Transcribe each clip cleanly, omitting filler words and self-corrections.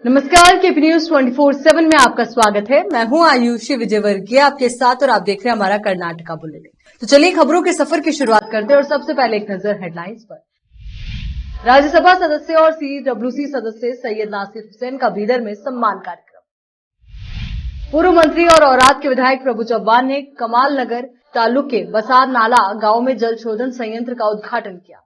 नमस्कार, KP news 24/7 में आपका स्वागत है। मैं हूं आयुषी विजयवर्गीय आपके साथ और आप देख रहे हैं हमारा कर्नाटका बुलेटिन। तो चलिए खबरों के सफर की शुरुआत करते हैं और सबसे पहले एक नजर हेडलाइंस पर। राज्यसभा सदस्य और सीडब्ल्यूसी सदस्य सैयद नासिर हुसैन का बीदर में सम्मान कार्यक्रम। पूर्व मंत्री और औराद के विधायक प्रभु चव्हाण ने कमाल नगर तालुक के बसार नाला गांव में जल शोधन संयंत्र का उद्घाटन किया।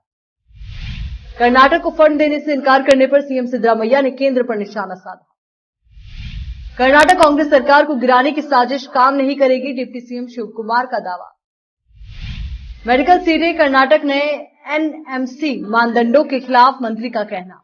कर्नाटक को फंड देने से इनकार करने पर सीएम सिद्धरामैया ने केंद्र पर निशाना साधा। कर्नाटक कांग्रेस सरकार को गिराने की साजिश काम नहीं करेगी, डिप्टी सीएम शिव कुमार का दावा। मेडिकल सीटें कर्नाटक नए एनएमसी मानदंडों के खिलाफ, मंत्री का कहना।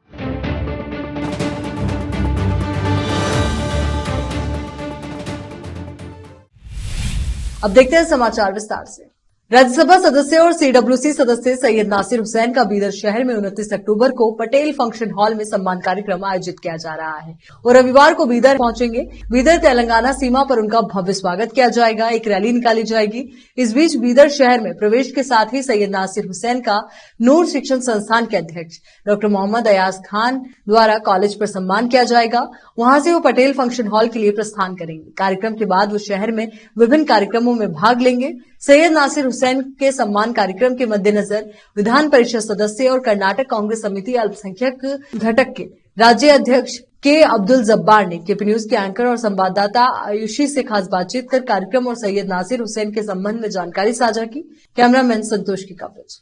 अब देखते हैं समाचार विस्तार से। राज्यसभा सदस्य और सीडब्ल्यूसी सदस्य सैयद नासिर हुसैन का बीदर शहर में 29 अक्टूबर को पटेल फंक्शन हॉल में सम्मान कार्यक्रम आयोजित किया जा रहा है और रविवार को बीदर पहुंचेंगे। बीदर तेलंगाना सीमा पर उनका भव्य स्वागत किया जाएगा, एक रैली निकाली जाएगी। इस बीच बीदर शहर में प्रवेश के साथ ही सैयद नासिर हुसैन का नूर शिक्षण संस्थान के अध्यक्ष डॉक्टर मोहम्मद अयाज खान द्वारा कॉलेज पर सम्मान किया जाएगा। वहां से वो पटेल फंक्शन हॉल के लिए प्रस्थान करेंगे। कार्यक्रम के बाद वो शहर में विभिन्न कार्यक्रमों में भाग लेंगे। सैयद नासिर हुसैन के सम्मान कार्यक्रम के मद्देनजर विधान परिषद सदस्य और कर्नाटक कांग्रेस समिति अल्पसंख्यक घटक के राज्य अध्यक्ष के अब्दुल जब्बार ने केपी न्यूज के एंकर और संवाददाता आयुषी से खास बातचीत कर कार्यक्रम और सैयद नासिर हुसैन के संबंध में जानकारी साझा की। कैमरामैन संतोष की कवरेज।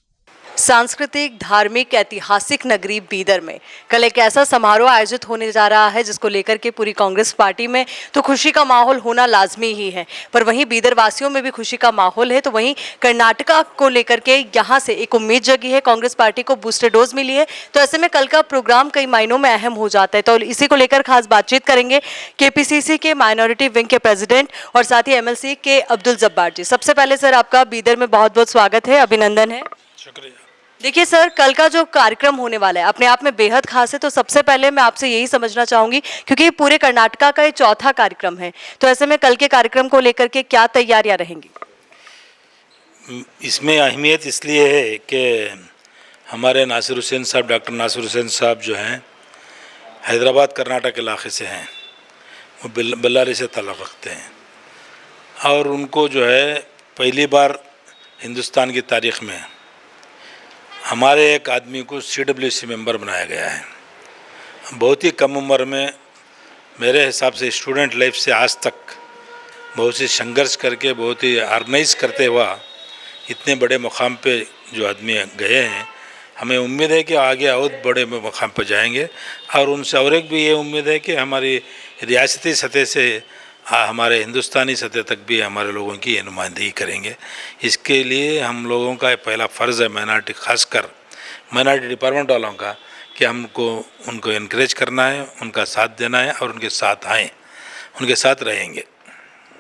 सांस्कृतिक, धार्मिक, ऐतिहासिक नगरी बीदर में कल एक ऐसा समारोह आयोजित होने जा रहा है जिसको लेकर के पूरी कांग्रेस पार्टी में तो खुशी का माहौल होना लाजमी ही है, पर वहीं बीदर वासियों में भी खुशी का माहौल है। तो वहीं कर्नाटका को लेकर के यहां से एक उम्मीद जगी है, कांग्रेस पार्टी को बूस्टर डोज मिली है। तो ऐसे में कल का प्रोग्राम कई मायनों में अहम हो जाता है। तो इसी को लेकर खास बातचीत करेंगे केपीसीसी के माइनॉरिटी विंग के प्रेसिडेंट और साथ ही एमएलसी के अब्दुल जब्बार जी। सबसे पहले सर आपका बीदर में बहुत बहुत स्वागत है, अभिनंदन है। शुक्रिया। देखिए सर, कल का जो कार्यक्रम होने वाला है अपने आप में बेहद खास है। तो सबसे पहले मैं आपसे यही समझना चाहूंगी, क्योंकि पूरे कर्नाटका का ये चौथा कार्यक्रम है, तो ऐसे में कल के कार्यक्रम को लेकर के क्या तैयारियां रहेंगी? इसमें अहमियत इसलिए है कि हमारे नासिर हुसैन साहब, डॉक्टर नासिर हुसैन साहब जो हैं हैदराबाद कर्नाटक इलाके से हैं, वो बल्लारी से ताल्लुक़ रखते हैं और उनको जो है पहली बार हिंदुस्तान की तारीख़ में हमारे एक आदमी को सीडब्ल्यूसी मेंबर बनाया गया है। बहुत ही कम उम्र में, मेरे हिसाब से स्टूडेंट लाइफ से आज तक बहुत सी संघर्ष करके, बहुत ही ऑर्गेनाइज करते हुआ इतने बड़े मुकाम पे जो आदमी गए हैं, हमें उम्मीद है कि आगे और बड़े मुकाम पर जाएंगे। और उनसे और एक भी ये उम्मीद है कि हमारी रियासती सतह से हमारे हिंदुस्तानी सतह तक भी हमारे लोगों की ये नुमाइंदगी करेंगे। इसके लिए हम लोगों का पहला फ़र्ज़ है, माइनॉरिटी, खासकर माइनॉरिटी डिपार्टमेंट वालों का, कि हमको उनको इनकरेज करना है, उनका साथ देना है और उनके साथ आएँ, उनके साथ रहेंगे।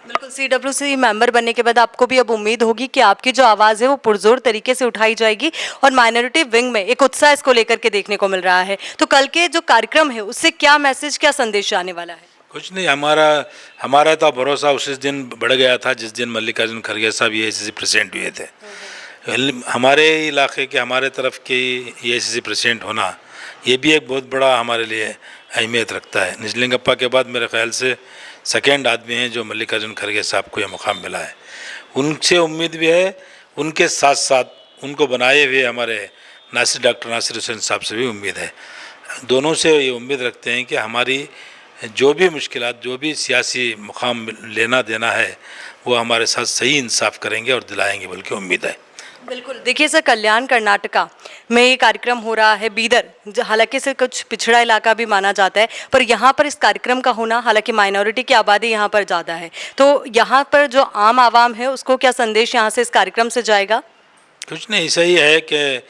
बिल्कुल, सीडब्ल्यूसी मेंबर बनने के बाद आपको भी अब उम्मीद होगी कि आपकी जो आवाज़ है वो पुरजोर तरीके से उठाई जाएगी और माइनॉरिटी विंग में एक उत्साह इसको लेकर के देखने को मिल रहा है। तो कल के जो कार्यक्रम है उससे क्या मैसेज, क्या संदेश आने वाला है? कुछ नहीं, हमारा तो भरोसा उस दिन बढ़ गया था जिस दिन मल्लिकार्जुन खड़गे साहब एआईसीसी प्रेसिडेंट हुए थे। हमारे इलाके के, हमारे तरफ के एआईसीसी प्रेसिडेंट होना, ये भी एक बहुत बड़ा हमारे लिए अहमियत रखता है। निजलिंगप्पा के बाद मेरे ख्याल से सेकेंड आदमी हैं जो मल्लिकार्जुन खड़गे साहब को यह मुकाम मिला है। उनसे उम्मीद भी है, उनके साथ साथ उनको बनाए हुए हमारे डॉक्टर नासिर हुसैन साहब से भी उम्मीद है। दोनों से ये उम्मीद रखते हैं कि हमारी जो भी मुश्किलात, जो भी सियासी मुकाम लेना देना है, वो हमारे साथ सही इंसाफ करेंगे और दिलाएंगे, बल्कि उम्मीद है। बिल्कुल, देखिए सर, कल्याण कर्नाटका में ये कार्यक्रम हो रहा है। बीदर हालांकि से कुछ पिछड़ा इलाका भी माना जाता है, पर यहाँ पर इस कार्यक्रम का होना, हालांकि माइनॉरिटी की आबादी यहाँ पर ज़्यादा है, तो यहाँ पर जो आम आवाम है उसको क्या संदेश यहाँ से इस कार्यक्रम से जाएगा? कुछ नहीं, ऐसा ही है कि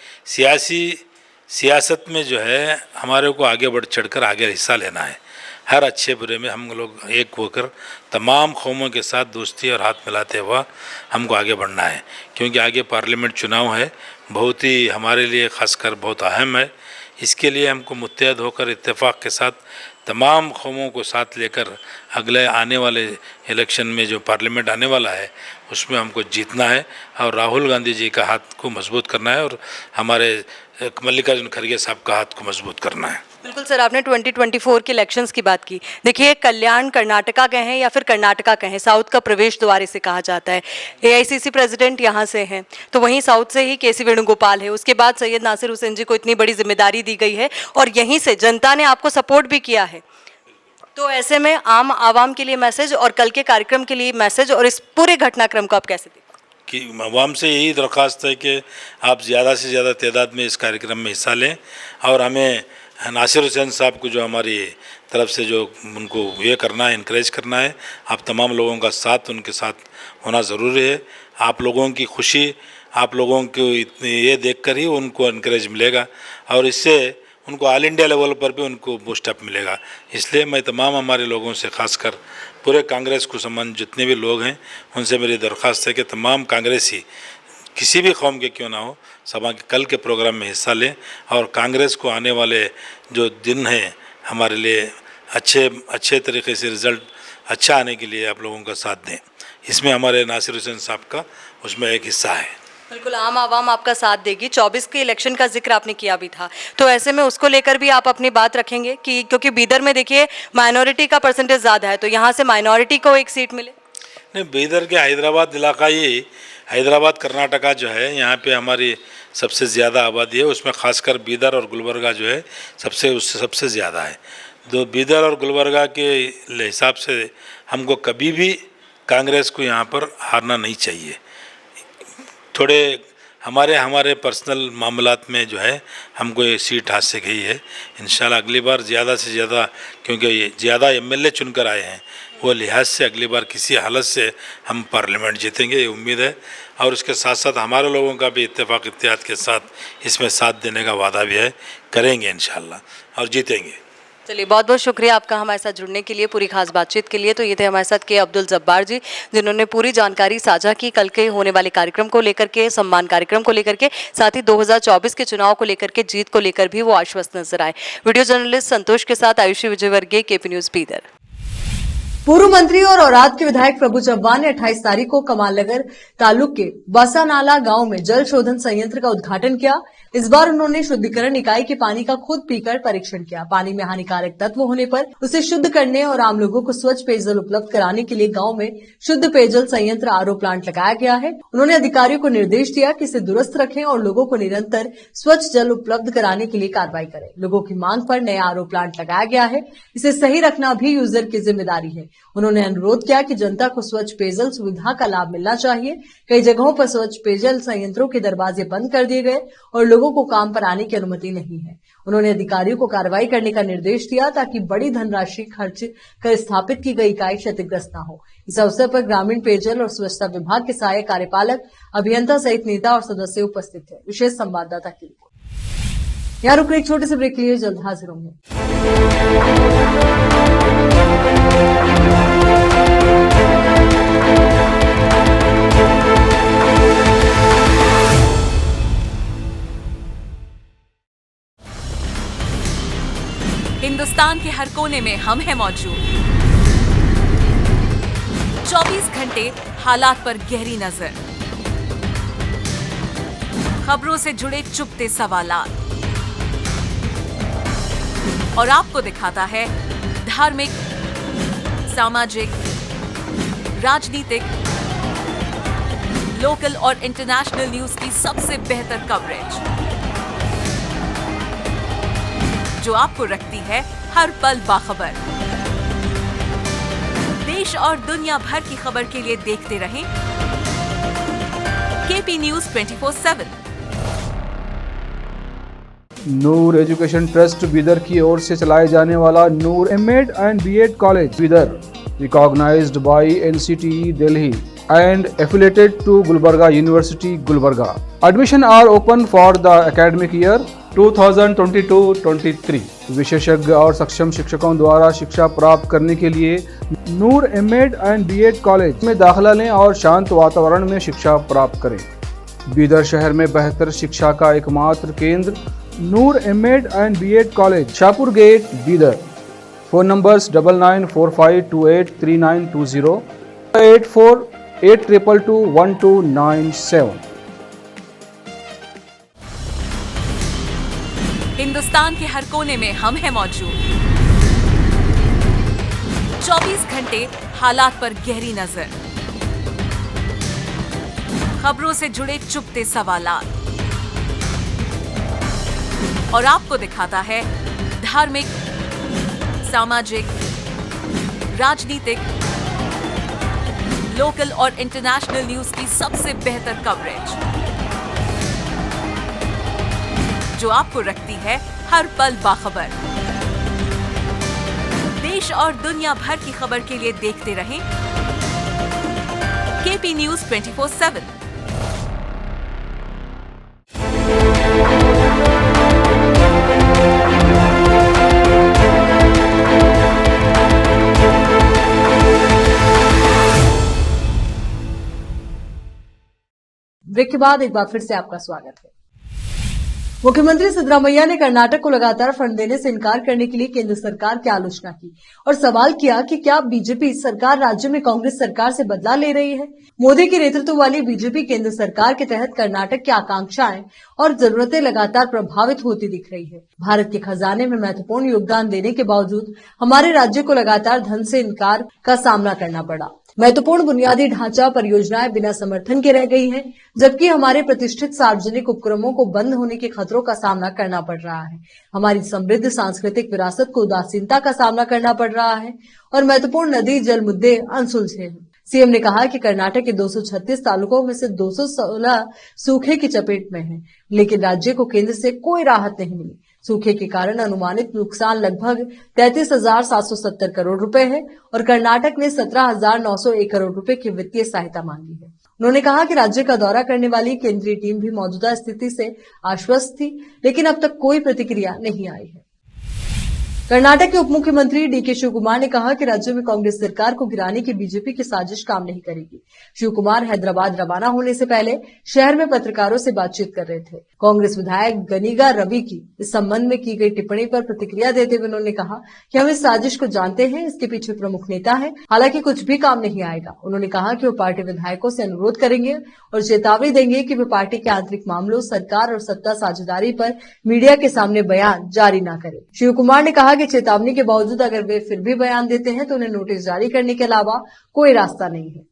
सियासत में जो है हमारे को आगे बढ़ चढ़कर आगे हिस्सा लेना है। हर अच्छे बुरे में हम लोग एक होकर तमाम कौमों के साथ दोस्ती और हाथ मिलाते हुआ हमको आगे बढ़ना है, क्योंकि आगे पार्लियामेंट चुनाव है, बहुत ही हमारे लिए खासकर बहुत अहम है। इसके लिए हमको मुत्तहद होकर इत्तेफाक के साथ तमाम कौमों को साथ लेकर अगले आने वाले इलेक्शन में जो पार्लियामेंट आने वाला है उसमें हमको जीतना है और राहुल गांधी जी का हाथ को मजबूत करना है और हमारे मल्लिकार्जुन खड़गे साहब का हाथ को मजबूत करना है। बिल्कुल सर, आपने 2024 के इलेक्शंस की बात की। देखिए, कल्याण कर्नाटका के हैं या फिर कर्नाटका के हैं, साउथ का प्रवेश द्वार इसे कहा जाता है। एआईसीसी प्रेसिडेंट यहाँ से हैं, तो वहीं साउथ से ही केसी वेणुगोपाल है। उसके बाद सैयद नासिर हुसैन जी को इतनी बड़ी जिम्मेदारी दी गई है और यहीं से जनता ने आपको सपोर्ट भी किया है। तो ऐसे में आम आवाम के लिए मैसेज और कल के कार्यक्रम के लिए मैसेज और इस पूरे घटनाक्रम को आप कैसे देखते हैं? कि आवाम से यही दरख्वास्त है कि आप ज़्यादा से ज़्यादा तादाद में इस कार्यक्रम में हिस्सा लें और हमें नासिर हुसैन साहब को जो हमारी तरफ से जो उनको ये करना है, इनक्रेज करना है, आप तमाम लोगों का साथ उनके साथ होना ज़रूरी है। आप लोगों की खुशी, आप लोगों को ये देखकर ही उनको इनक्रेज मिलेगा और इससे उनको ऑल इंडिया लेवल पर भी उनको बूस्टअप मिलेगा। इसलिए मैं तमाम हमारे लोगों से, खासकर पूरे कांग्रेस को संबंध जितने भी लोग हैं, उनसे मेरी दरख्वास्त है कि तमाम कांग्रेसी किसी भी कौम के क्यों ना हो, सभा के कल के प्रोग्राम में हिस्सा लें और कांग्रेस को आने वाले जो दिन हैं हमारे लिए अच्छे तरीके से रिज़ल्ट अच्छा आने के लिए आप लोगों का साथ दें। इसमें हमारे नासिर हुसैन साहब का उसमें एक हिस्सा है। बिल्कुल, आम आवाम आपका साथ देगी। 24 के इलेक्शन का जिक्र आपने किया भी था, तो ऐसे में उसको लेकर भी आप अपनी बात रखेंगे कि क्योंकि बीदर में देखिए माइनॉरिटी का परसेंटेज ज़्यादा है, तो यहाँ से माइनॉरिटी को एक सीट मिले। नहीं, बीदर के हैदराबाद इलाका ही, हैदराबाद कर्नाटका जो है, यहाँ पे हमारी सबसे ज़्यादा आबादी है। उसमें खासकर बीदर और गुलबर्गा जो है उससे सबसे ज़्यादा है। तो बीदर और गुलबर्गा के हिसाब से हमको कभी भी कांग्रेस को यहाँ पर हारना नहीं चाहिए। थोड़े हमारे पर्सनल मामलात में जो है हमको ये सीट हाथ से गई है। इंशाल्लाह अगली बार ज़्यादा से ज़्यादा, क्योंकि ये ज़्यादा एमएलए चुनकर आए हैं, वो लिहाज से अगली बार किसी हालत से हम पार्लियामेंट जीतेंगे, ये उम्मीद है। और उसके साथ साथ हमारे लोगों का भी इत्तेफाक इत्तेहाद के साथ इसमें साथ देने का वादा भी है, करेंगे इंशाल्लाह और जीतेंगे। चलिए, बहुत बहुत शुक्रिया आपका हमारे साथ जुड़ने के लिए, पूरी खास बातचीत के लिए। तो ये थे हमारे साथ के अब्दुल जब्बार जी, जिन्होंने पूरी जानकारी साझा की कल के होने वाले कार्यक्रम को लेकर के, सम्मान कार्यक्रम को लेकर के, साथ ही 2024 के चुनाव को लेकर के, जीत को लेकर भी वो आश्वस्त नजर आए। वीडियो जर्नलिस्ट संतोष के साथ आयुषी विजयवर्गीय, केपी न्यूज बीदर। पूर्व मंत्री और औराद के विधायक प्रभु चव्हाण ने 28 तारीख को कमालनगर तालुक के बसानाला गांव में जल शोधन संयंत्र का उद्घाटन किया। इस बार उन्होंने शुद्धिकरण इकाई के पानी का खुद पीकर परीक्षण किया। पानी में हानिकारक तत्व होने पर उसे शुद्ध करने और आम लोगों को स्वच्छ पेयजल उपलब्ध कराने के लिए गांव में शुद्ध पेयजल संयंत्र आरओ प्लांट लगाया गया है। उन्होंने अधिकारियों को निर्देश दिया कि इसे दुरुस्त रखें और लोगों को निरंतर स्वच्छ जल उपलब्ध कराने के लिए कार्रवाई करें। लोगों की मांग पर नया आरओ प्लांट लगाया गया है, इसे सही रखना भी यूजर की जिम्मेदारी है। उन्होंने अनुरोध किया कि जनता को स्वच्छ पेयजल सुविधा का लाभ मिलना चाहिए। कई जगहों पर स्वच्छ पेयजल संयंत्रों के दरवाजे बंद कर दिए गए और लोगों को काम पर आने की अनुमति नहीं है। उन्होंने अधिकारियों को कार्रवाई करने का निर्देश दिया ताकि बड़ी धनराशि खर्च कर स्थापित की गई इकाई क्षतिग्रस्त न हो। इस अवसर पर ग्रामीण पेयजल और स्वच्छता विभाग के सहायक कार्यपालक अभियंता सहित नेता और सदस्य उपस्थित थे। विशेष संवाददाता की रिपोर्ट। यहाँ रुक एक छोटे से ब्रेक के लिए, जल्द हाजिर होंगे। हिंदुस्तान के हर कोने में हम हैं मौजूद। 24 घंटे हालात पर गहरी नजर, खबरों से जुड़े चुपते सवालात और आपको दिखाता है धार्मिक, सामाजिक, राजनीतिक, लोकल और इंटरनेशनल न्यूज की सबसे बेहतर कवरेज, जो आपको रखती है हर पल बाखबर। देश और दुनिया भर की खबर के लिए देखते रहें KP news 24/7। Noor education trust Bidar की ओर से चलाए जाने वाला Noor MEd and BEd college Bidar, recognised by NCTE Delhi and affiliated to Gulbarga University, Gulbarga. Admission are open for the academic year 2022-23. विशेषज्ञ और सक्षम शिक्षकों द्वारा शिक्षा प्राप्त करने के लिए नूर एमएड एंड बीएड कॉलेज में दाखिला लें और शांत वातावरण में शिक्षा प्राप्त करें। बीदर शहर में बेहतर शिक्षा का एकमात्र केंद्र Noor MEd and BEd college, Shahpur gate, Bidar. Phone numbers 9945283920, 8482221297। Hindustan के हर कोने में हम हैं मौजूद। 24 घंटे हालात पर गहरी नजर, खबरों से जुड़े चुपते सवालात और आपको दिखाता है धार्मिक, सामाजिक, राजनीतिक, लोकल और इंटरनेशनल न्यूज की सबसे बेहतर कवरेज, जो आपको रखती है हर पल बाखबर। देश और दुनिया भर की खबर के लिए देखते रहें केपी न्यूज 24/7। ब्रेक के बाद एक बार फिर से आपका स्वागत है। मुख्यमंत्री सिद्धरामैया ने कर्नाटक को लगातार फंड देने से इनकार करने के लिए केंद्र सरकार की आलोचना की और सवाल किया कि क्या बीजेपी सरकार राज्य में कांग्रेस सरकार से बदला ले रही है। मोदी के नेतृत्व वाली बीजेपी केंद्र सरकार के तहत कर्नाटक की आकांक्षाएं और जरूरतें लगातार प्रभावित होती दिख रही है। भारत के खजाने में महत्वपूर्ण योगदान देने के बावजूद हमारे राज्य को लगातार धन से इनकार का सामना करना पड़ा। महत्वपूर्ण बुनियादी ढांचा परियोजनाएं बिना समर्थन के रह गई हैं, जबकि हमारे प्रतिष्ठित सार्वजनिक उपक्रमों को बंद होने के खतरों का सामना करना पड़ रहा है। हमारी समृद्ध सांस्कृतिक विरासत को उदासीनता का सामना करना पड़ रहा है और महत्वपूर्ण नदी जल मुद्दे अनसुलझे हैं। सीएम ने कहा कि कर्नाटक के 236 तालुकों में से 216 सूखे की चपेट में हैं, लेकिन राज्य को केंद्र से कोई राहत नहीं मिली। सूखे के कारण अनुमानित नुकसान लगभग 33,770 करोड़ रुपए है और कर्नाटक ने 17,901 करोड़ रुपए की वित्तीय सहायता मांगी है। उन्होंने कहा कि राज्य का दौरा करने वाली केंद्रीय टीम भी मौजूदा स्थिति से आश्वस्त थी, लेकिन अब तक कोई प्रतिक्रिया नहीं आई है। कर्नाटक के उप मुख्यमंत्री डीके शिवकुमार ने कहा कि राज्य में कांग्रेस सरकार को गिराने की बीजेपी की साजिश काम नहीं करेगी। शिवकुमार हैदराबाद रवाना होने से पहले शहर में पत्रकारों से बातचीत कर रहे थे। कांग्रेस विधायक गनीगा रवि की इस संबंध में की गई टिप्पणी पर प्रतिक्रिया देते हुए उन्होंने कहा कि हम इस साजिश को जानते हैं, इसके पीछे प्रमुख नेता है, हालांकि कुछ भी काम नहीं आएगा। उन्होंने कहा कि वो पार्टी विधायकों से अनुरोध करेंगे और चेतावनी देंगे कि वे पार्टी के आंतरिक मामलों, सरकार और सत्ता साझेदारी पर मीडिया के सामने बयान जारी न करें। शिवकुमार ने कहा कि चेतावनी के बावजूद अगर वे फिर भी बयान देते हैं तो उन्हें नोटिस जारी करने के अलावा कोई रास्ता नहीं है।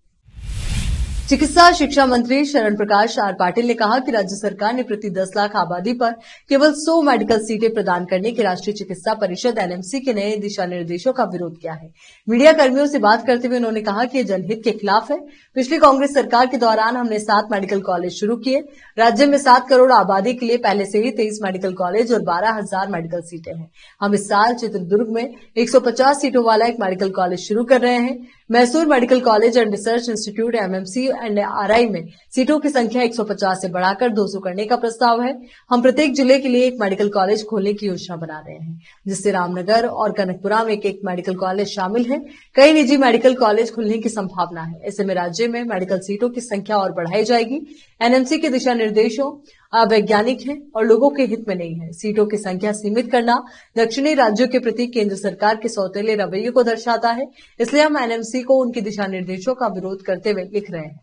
चिकित्सा शिक्षा मंत्री शरण प्रकाश आर पाटिल ने कहा कि राज्य सरकार ने प्रति 10 लाख आबादी पर केवल 100 मेडिकल सीटें प्रदान करने के राष्ट्रीय चिकित्सा परिषद एनएमसी के नए दिशा निर्देशों का विरोध किया है। मीडिया कर्मियों से बात करते हुए उन्होंने कहा कि यह जनहित के खिलाफ है। पिछली कांग्रेस सरकार के दौरान हमने 7 मेडिकल कॉलेज शुरू किए। राज्य में 7 करोड़ आबादी के लिए पहले से ही 23 मेडिकल कॉलेज और 12,000 मेडिकल सीटें हैं। हम इस साल चित्रदुर्ग में 150 सीटों वाला एक मेडिकल कॉलेज शुरू कर रहे हैं। Mysore medical college and research institute MMC and RI में सीटों की संख्या 150 से बढ़ाकर 200 करने का प्रस्ताव है। हम प्रत्येक जिले के लिए एक मेडिकल कॉलेज खोलने की योजना बना रहे हैं, जिससे रामनगर और कनकपुरा में एक मेडिकल कॉलेज शामिल है। कई निजी मेडिकल कॉलेज खुलने की संभावना है। ऐसे में राज्य में मेडिकल सीटों की संख्या और बढ़ाई जाएगी। एनएमसी के दिशा निर्देशों अवैज्ञानिक है और लोगों के हित में नहीं है। सीटों की संख्या सीमित करना दक्षिणी राज्यों के प्रति केंद्र सरकार के सौतेले रवैये को दर्शाता है। इसलिए हम एनएमसी को उनके दिशा निर्देशों का विरोध करते हुए लिख रहे हैं।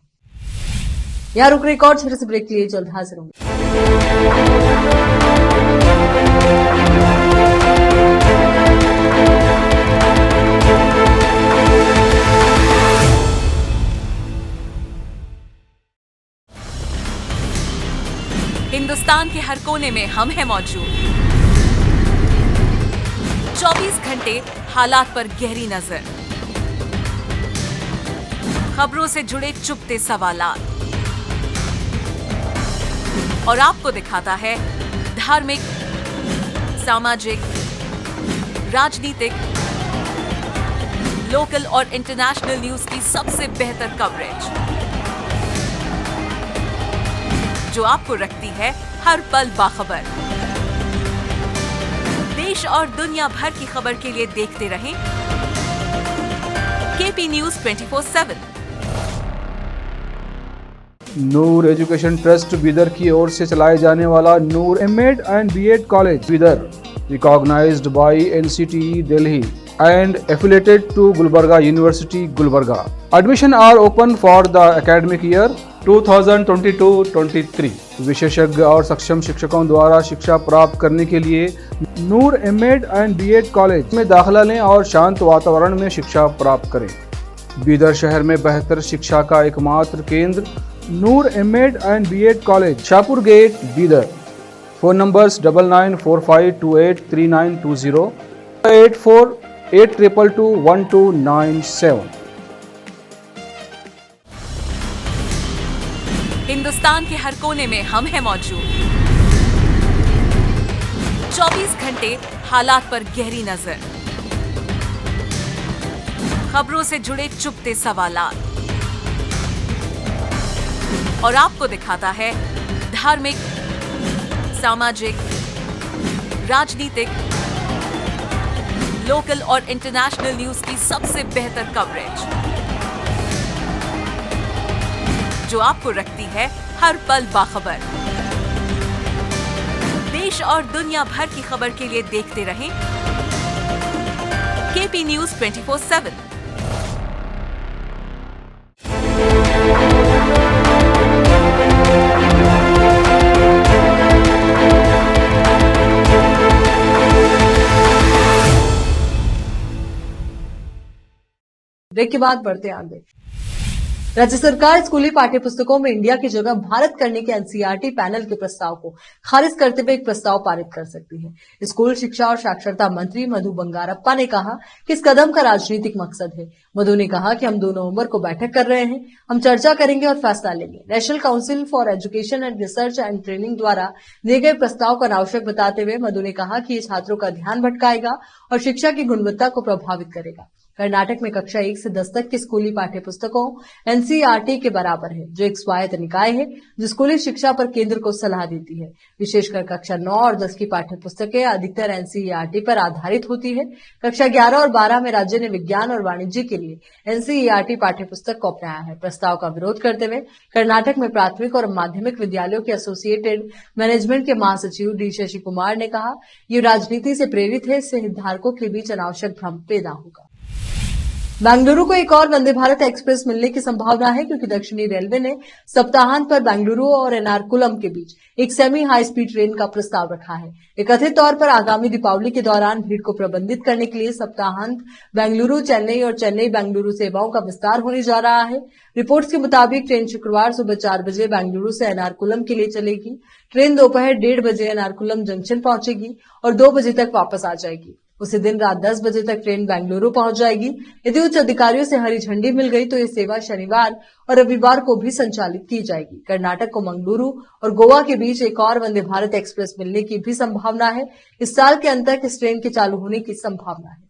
यहाँ रुक रही और छोटे से ब्रेक के लिए जल्द हाजिर होंगे। हिंदुस्तान के हर कोने में हम हैं मौजूद। 24 घंटे हालात पर गहरी नजर, खबरों से जुड़े चुपते सवालात और आपको दिखाता है धार्मिक, सामाजिक, राजनीतिक, लोकल और इंटरनेशनल न्यूज की सबसे बेहतर कवरेज, जो आपको रखती है हर पल बाखबर। देश और दुनिया भर की खबर के लिए देखते रहें KP news 24/7। Noor education trust Bidar की ओर से चलाए जाने वाला Noor MEd and BEd college Bidar, recognised by NCTE Delhi and affiliated to Gulbarga University, Gulbarga. Admission are open for the academic year 2022-23 विशेषज्ञ और सक्षम शिक्षकों द्वारा शिक्षा प्राप्त करने के लिए नूर एमएड एंड बीएड कॉलेज में दाखिला लें और शांत वातावरण में शिक्षा प्राप्त करें। बीदर शहर में बेहतर शिक्षा का एकमात्र केंद्र Noor MEd and BEd college, Shahpur gate, Bidar. Phone numbers 9945283920, 8482221297। Hindustan के हर कोने में हम हैं मौजूद। 24 घंटे हालात पर गहरी नजर, खबरों से जुड़े चुपते सवालात और आपको दिखाता है धार्मिक, सामाजिक, राजनीतिक, लोकल और इंटरनेशनल न्यूज की सबसे बेहतर कवरेज जो आपको रखती है हर पल बाखबर। देश और दुनिया भर की खबर के लिए देखते रहें केपी न्यूज 24/7। ब्रेक के बाद बढ़ते आगे। राज्य सरकार स्कूली पाठ्य पुस्तकों में इंडिया की जगह भारत करने के एनसीईआरटी पैनल के प्रस्ताव को खारिज करते हुए एक प्रस्ताव पारित कर सकती है। स्कूल शिक्षा और साक्षरता मंत्री मधु बंगारप्पा ने कहा कि इस कदम का राजनीतिक मकसद है। मधु ने कहा कि हम 2 नवंबर को बैठक कर रहे हैं, हम चर्चा करेंगे और फैसला लेंगे। National council for education and research and training द्वारा दिए गए प्रस्ताव को अनावश्यक बताते हुए मधु ने कहा कि ये छात्रों का ध्यान भटकाएगा और शिक्षा की गुणवत्ता को प्रभावित करेगा। कर्नाटक में कक्षा 1 से 10 तक की स्कूली पाठ्य पुस्तकों एनसीईआरटी के बराबर है, जो एक स्वायत्त निकाय है जो स्कूली शिक्षा पर केंद्र को सलाह देती है। विशेषकर कक्षा 9 और 10 की पाठ्य पुस्तकें अधिकतर एनसीईआरटी पर आधारित होती है। कक्षा 11 और 12 में राज्य ने विज्ञान और वाणिज्य के लिए एनसीईआरटी पाठ्य पुस्तक को अपनाया है। प्रस्ताव का विरोध करते हुए कर्नाटक में प्राथमिक और माध्यमिक विद्यालयों के एसोसिएटेड मैनेजमेंट के महासचिव डी शशि कुमार ने कहा, ये राजनीति से प्रेरित है, इससे हितधारकों के बीच अनावश्यक भ्रम पैदा होगा। बेंगलुरु को एक और वंदे भारत एक्सप्रेस मिलने की संभावना है, क्योंकि दक्षिणी रेलवे ने सप्ताहांत पर बेंगलुरु और एर्नाकुलम के बीच एक सेमी हाई स्पीड ट्रेन का प्रस्ताव रखा है। कथित तौर पर आगामी दीपावली के दौरान भीड़ को प्रबंधित करने के लिए सप्ताहांत बेंगलुरु चेन्नई और चेन्नई बेंगलुरु सेवाओं का विस्तार होने जा रहा है। रिपोर्ट्स के मुताबिक ट्रेन शुक्रवार सुबह 4 बजे बेंगलुरु से एर्नाकुलम के लिए चलेगी। ट्रेन दोपहर 1:30 बजे एर्नाकुलम जंक्शन पहुंचेगी और 2 बजे तक वापस आ जाएगी। उसी दिन रात 10 बजे तक ट्रेन बेंगलुरु पहुंच जाएगी। यदि उच्च अधिकारियों से हरी झंडी मिल गई तो ये सेवा शनिवार और रविवार को भी संचालित की जाएगी। कर्नाटक को मंगलुरु और गोवा के बीच एक और वंदे भारत एक्सप्रेस मिलने की भी संभावना है। इस साल के अंत तक इस ट्रेन के चालू होने की संभावना है।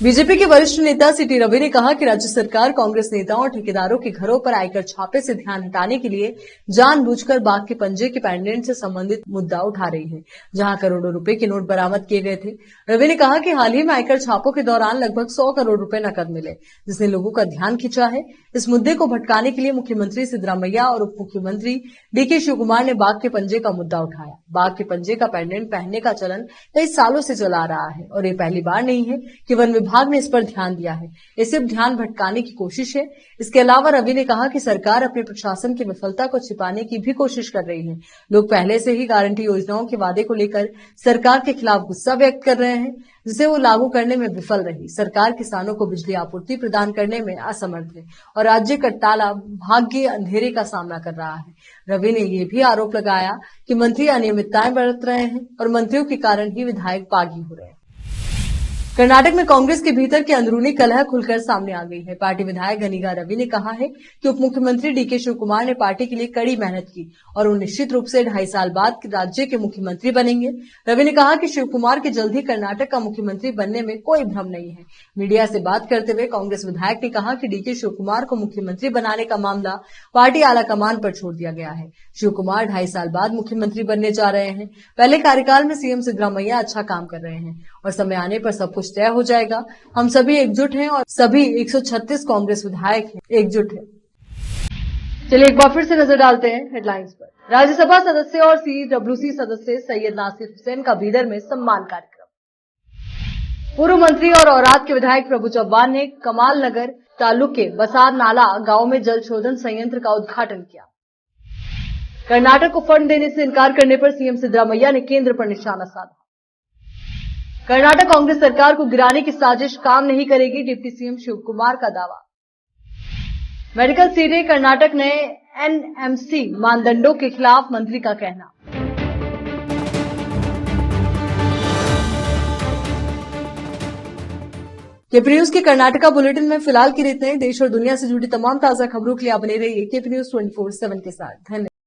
बीजेपी के वरिष्ठ नेता सीटी रवि ने कहा कि राज्य सरकार कांग्रेस नेताओं और ठेकेदारों के घरों पर आयकर छापे से ध्यान हटाने के लिए जानबूझकर बाघ के पंजे के पेंडेंट से संबंधित मुद्दा उठा रही है, जहां करोड़ों रुपए के नोट बरामद किए गए थे। रवि ने कहा कि हाल ही में आयकर छापों के दौरान लगभग 100 करोड़ रुपए नकद मिले, जिसने लोगों का ध्यान खींचा है। इस मुद्दे को भटकाने के लिए मुख्यमंत्री सिद्धरामैया और उप मुख्यमंत्री डीके शिवकुमार ने बाघ के पंजे का मुद्दा उठाया। बाघ के पंजे का पेंडेंट पहनने का चलन कई सालों से चला आ रहा है और ये पहली बार नहीं है कि वन विभाग ने इस पर ध्यान दिया है। ये सिर्फ ध्यान भटकाने की कोशिश है। इसके अलावा रवि ने कहा कि सरकार अपने प्रशासन की विफलता को छिपाने की भी कोशिश कर रही है। लोग पहले से ही गारंटी योजनाओं के वादे को लेकर सरकार के खिलाफ गुस्सा व्यक्त कर रहे हैं, जिसे वो लागू करने में विफल रही। सरकार किसानों को बिजली आपूर्ति प्रदान करने में असमर्थ है और राज्य का ताला भाग्य अंधेरे का सामना कर रहा है। रवि ने यह भी आरोप लगाया कि मंत्री अनियमितताएं बरत रहे हैं और मंत्रियों के कारण ही विधायक बागी हो रहे हैं। कर्नाटक में कांग्रेस के भीतर की अंदरूनी कलह खुलकर सामने आ गई है। पार्टी विधायक गनिगा रवि ने कहा है कि उप मुख्यमंत्री डीके शिवकुमार ने पार्टी के लिए कड़ी मेहनत की और वो निश्चित रूप से 2.5 साल बाद राज्य के मुख्यमंत्री बनेंगे। रवि ने कहा कि शिवकुमार के जल्द ही कर्नाटक का मुख्यमंत्री बनने में कोई भ्रम नहीं है। मीडिया से बात करते हुए कांग्रेस विधायक ने कहा कि डीके शिवकुमार को मुख्यमंत्री बनाने का मामला पार्टी आलाकमान पर छोड़ दिया गया है। शिवकुमार 2.5 साल बाद मुख्यमंत्री बनने जा रहे हैं। पहले कार्यकाल में सीएम सिद्धरामैया अच्छा काम कर रहे हैं और समय आने पर सब कुछ तय हो जाएगा। हम सभी एकजुट हैं और सभी 136 कांग्रेस विधायक एकजुट हैं। चलिए एक बार फिर से नजर डालते हैं हेडलाइंस पर। राज्यसभा सदस्य और सीडब्ल्यूसी सदस्य सैयद नासिर हुसैन का बीदर में सम्मान कार्यक्रम। पूर्व मंत्री और औराद के विधायक प्रभु चव्हाण ने कमाल नगर तालुके बसार नाला गांव में जल शोधन संयंत्र का उद्घाटन किया। कर्नाटक को फंड देने से इनकार करने पर सीएम सिद्धरामैया ने केंद्र पर निशाना साधा। कर्नाटक कांग्रेस सरकार को गिराने की साजिश काम नहीं करेगी, डिप्टी सीएम शिव कुमार का दावा। मेडिकल सीटें कर्नाटक नए एनएमसी मानदंडों के खिलाफ, मंत्री का कहना। केपी न्यूज के कर्नाटका बुलेटिन में फिलहाल के लिए इतना ही। देश और दुनिया से जुड़ी तमाम ताजा खबरों के लिए आप बने रहिए केपी न्यूज 24/7 के साथ। धन्यवाद।